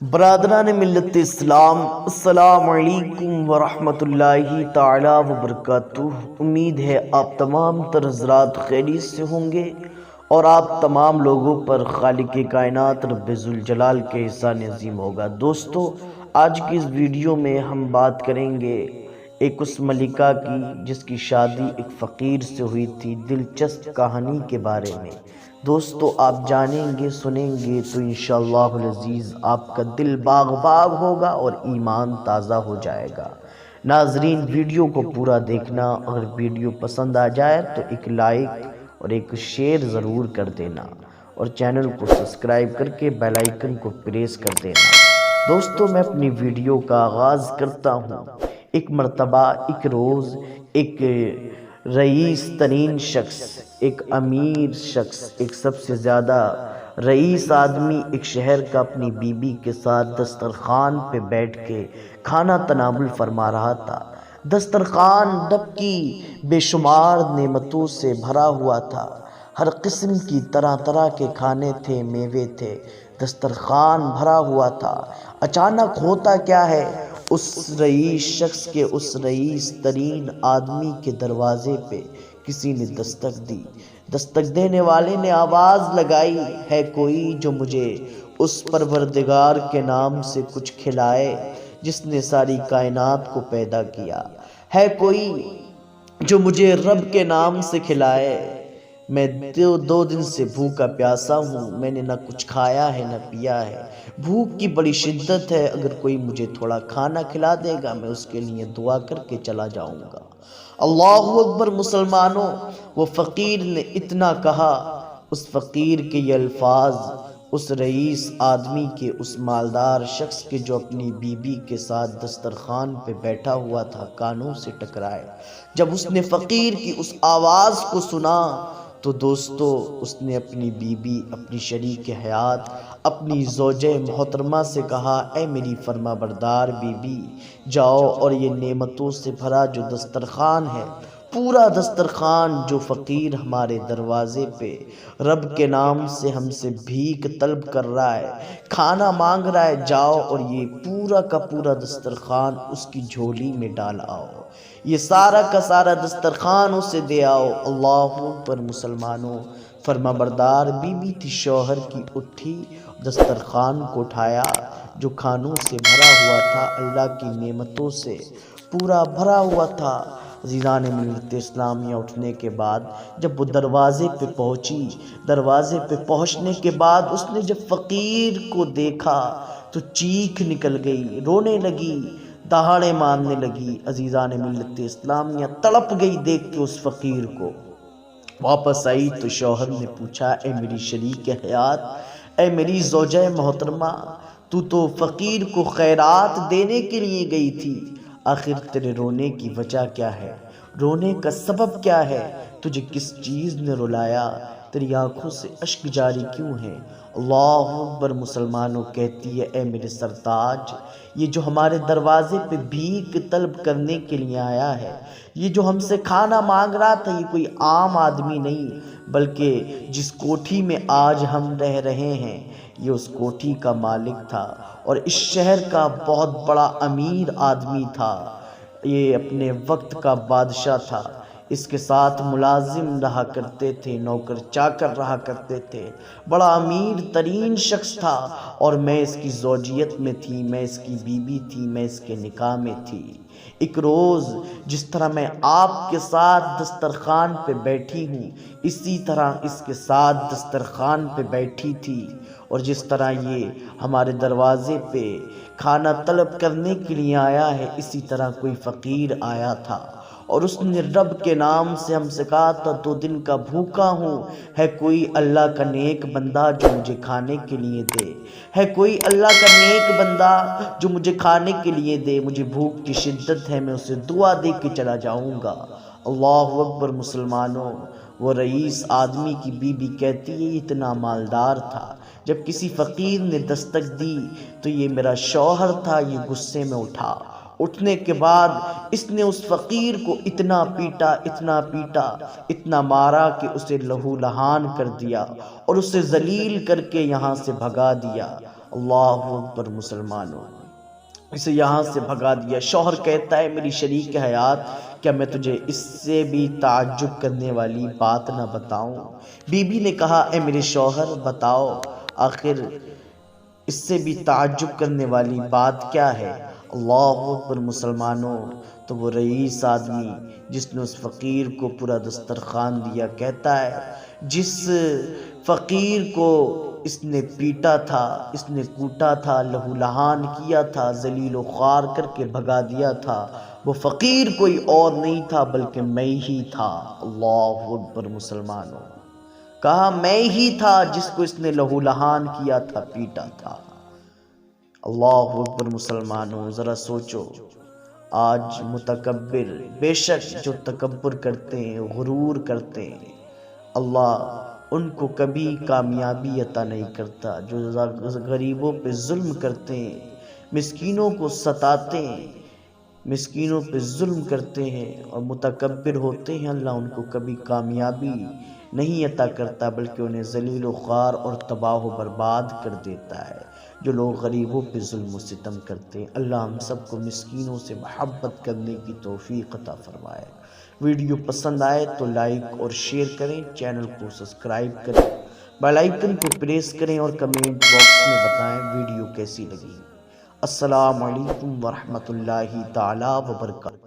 برادران ملت اسلام، السلام علیکم ورحمۃ اللہ تعالی وبرکاتہ۔ امید ہے آپ تمام تر حضرات خیریت سے ہوں گے اور آپ تمام لوگوں پر خالق کائنات رب ذوالجلال کے احسان عظیم ہوگا۔ دوستو، آج کی اس ویڈیو میں ہم بات کریں گے ایک اس ملکہ کی جس کی شادی ایک فقیر سے ہوئی تھی، دلچسپ کہانی کے بارے میں۔ دوستو، آپ جانیں گے، سنیں گے تو انشاءاللہ العزیز آپ کا دل باغ باغ ہوگا اور ایمان تازہ ہو جائے گا۔ ناظرین، ویڈیو کو پورا دیکھنا، اگر ویڈیو پسند آ جائے تو ایک لائک اور ایک شیئر ضرور کر دینا اور چینل کو سبسکرائب کر کے بیل آئیکن کو پریس کر دینا۔ دوستو، میں اپنی ویڈیو کا آغاز کرتا ہوں۔ ایک مرتبہ، ایک روز، ایک رئیس ترین شخص، ایک امیر شخص، ایک سب سے زیادہ رئیس آدمی ایک شہر کا اپنی بیوی کے ساتھ دسترخوان پہ بیٹھ کے کھانا تناول فرما رہا تھا۔ دسترخوان رب کی بے شمار نعمتوں سے بھرا ہوا تھا۔ ہر قسم کی طرح طرح کے کھانے تھے، میوے تھے، دسترخوان بھرا ہوا تھا۔ اچانک ہوتا کیا ہے، اس رئیس شخص کے، اس رئیس ترین آدمی کے دروازے پہ کسی نے دستک دی۔ دستک دینے والے نے آواز لگائی، ہے کوئی جو مجھے اس پروردگار کے نام سے کچھ کھلائے جس نے ساری کائنات کو پیدا کیا؟ ہے کوئی جو مجھے رب کے نام سے کھلائے؟ میں دو دن سے بھوکا پیاسا ہوں، میں نے نہ کچھ کھایا ہے نہ پیا ہے، بھوک کی بڑی شدت ہے، اگر کوئی مجھے تھوڑا کھانا کھلا دے گا میں اس کے لیے دعا کر کے چلا جاؤں گا۔ اللہ اکبر مسلمانوں! وہ فقیر نے اتنا کہا، اس فقیر کے یہ الفاظ اس رئیس آدمی کے، اس مالدار شخص کے جو اپنی بیوی کے ساتھ دسترخوان پہ بیٹھا ہوا تھا، کانوں سے ٹکرائے۔ جب اس نے فقیر کی اس آواز کو سنا تو دوستو، اس نے اپنی بیوی، اپنی شریک حیات، اپنی زوجہ محترمہ سے کہا، اے میری فرما بردار بیوی، جاؤ اور یہ نعمتوں سے بھرا جو دسترخوان ہے، پورا دسترخوان جو فقیر ہمارے دروازے پہ رب کے نام سے ہم سے بھیک طلب کر رہا ہے، کھانا مانگ رہا ہے، جاؤ اور یہ پورا کا پورا دسترخوان اس کی جھولی میں ڈال آؤ، یہ سارا کا سارا دسترخوان اسے دے آؤ۔ اللہ پر مسلمانوں! فرما بردار بیوی تھی، شوہر کی اٹھی، دسترخوان کو اٹھایا جو کھانوں سے بھرا ہوا تھا، اللہ کی نعمتوں سے پورا بھرا ہوا تھا۔ عزیزان ملت اسلامیہ، اٹھنے کے بعد جب وہ دروازے پہ پہنچی، دروازے پہ پہنچنے کے بعد اس نے جب فقیر کو دیکھا تو چیخ نکل گئی، رونے لگی، دہاڑے مارنے لگی۔ عزیزان ملت اسلامیہ، تڑپ گئی دیکھ کے اس فقیر کو۔ واپس آئی تو شوہر نے پوچھا، اے میری شریک حیات، اے میری زوجہ محترمہ، تو فقیر کو خیرات دینے کے لیے گئی تھی، آخر تیرے رونے کی وجہ کیا ہے؟ رونے کا سبب کیا ہے؟ تجھے کس چیز نے رلایا؟ تیری آنکھوں سے اشک جاری کیوں ہیں؟ اللہ اکبر مسلمانوں! کہتی ہے، اے میرے سرتاج، یہ جو ہمارے دروازے پہ بھیک طلب کرنے کے لیے آیا ہے، یہ جو ہم سے کھانا مانگ رہا تھا، یہ کوئی عام آدمی نہیں، بلکہ جس کوٹھی میں آج ہم رہ رہے ہیں یہ اس کوٹھی کا مالک تھا اور اس شہر کا بہت بڑا امیر آدمی تھا، یہ اپنے وقت کا بادشاہ تھا، اس کے ساتھ ملازم رہا کرتے تھے، نوکر چاکر رہا کرتے تھے، بڑا امیر ترین شخص تھا اور میں اس کی زوجیت میں تھی، میں اس کی بیوی تھی، میں اس کے نکاح میں تھی۔ ایک روز جس طرح میں آپ کے ساتھ دسترخوان پہ بیٹھی ہوں، اسی طرح اس کے ساتھ دسترخوان پہ بیٹھی تھی، اور جس طرح یہ ہمارے دروازے پہ کھانا طلب کرنے کے لیے آیا ہے، اسی طرح کوئی فقیر آیا تھا اور اس نے رب کے نام سے ہم سے کہا تھا، 2 دن کا بھوکا ہوں، ہے کوئی اللہ کا نیک بندہ جو مجھے کھانے کے لیے دے، ہے کوئی اللہ کا نیک بندہ جو مجھے کھانے کے لیے دے، مجھے بھوک کی شدت ہے، میں اسے دعا دے کے چلا جاؤں گا۔ اللہ اکبر مسلمانوں! وہ رئیس آدمی کی بیوی کہتی ہے، اتنا مالدار تھا، جب کسی فقیر نے دستک دی تو یہ میرا شوہر تھا، یہ غصے میں اٹھا، اٹھنے کے بعد اس نے اس فقیر کو اتنا پیٹا، اتنا پیٹا، اتنا مارا کہ اسے لہو لہان کر دیا اور اسے ذلیل کر کے یہاں سے بھگا دیا۔ اللہ اکبر مسلمانوں، اسے یہاں سے بھگا دیا۔ شوہر کہتا ہے میری شریک حیات، کیا میں تجھے اس سے بھی تعجب کرنے والی بات نہ بتاؤں؟ بی بی نے کہا اے میرے شوہر بتاؤ، آخر اس سے بھی تعجب کرنے والی بات کیا ہے؟ اللہ اکبر مسلمانوں، تو وہ رئیس آدمی جس نے اس فقیر کو پورا دسترخوان دیا کہتا ہے جس فقیر کو اس نے پیٹا تھا، اس نے کوٹا تھا، لہو لہان کیا تھا، ذلیل و خوار کر کے بھگا دیا تھا، وہ فقیر کوئی اور نہیں تھا بلکہ میں ہی تھا۔ اللہ اکبر مسلمانوں، کہا میں ہی تھا جس کو اس نے لہو لہان کیا تھا، پیٹا تھا۔ اللہ اکبر مسلمانوں، ذرا سوچو، آج متکبر، بے شک جو تکبر کرتے ہیں، غرور کرتے ہیں، اللہ ان کو کبھی کامیابی عطا نہیں کرتا۔ جو غریبوں پہ ظلم کرتے ہیں، مسکینوں کو ستاتے ہیں، مسکینوں پہ ظلم کرتے ہیں اور متکبر ہوتے ہیں، اللہ ان کو کبھی کامیابی نہیں عطا کرتا بلکہ انہیں ذلیل و خوار اور تباہ و برباد کر دیتا ہے۔ جو لوگ غریبوں پہ ظلم و ستم کرتے ہیں، اللہ ہم سب کو مسکینوں سے محبت کرنے کی توفیق عطا فرمائے۔ ویڈیو پسند آئے تو لائک اور شیئر کریں، چینل کو سبسکرائب کریں، بیل آئیکن کو پریس کریں اور کمنٹ باکس میں بتائیں ویڈیو کیسی لگی۔ السلام علیکم ورحمۃ اللہ تعالی وبرکاتہ۔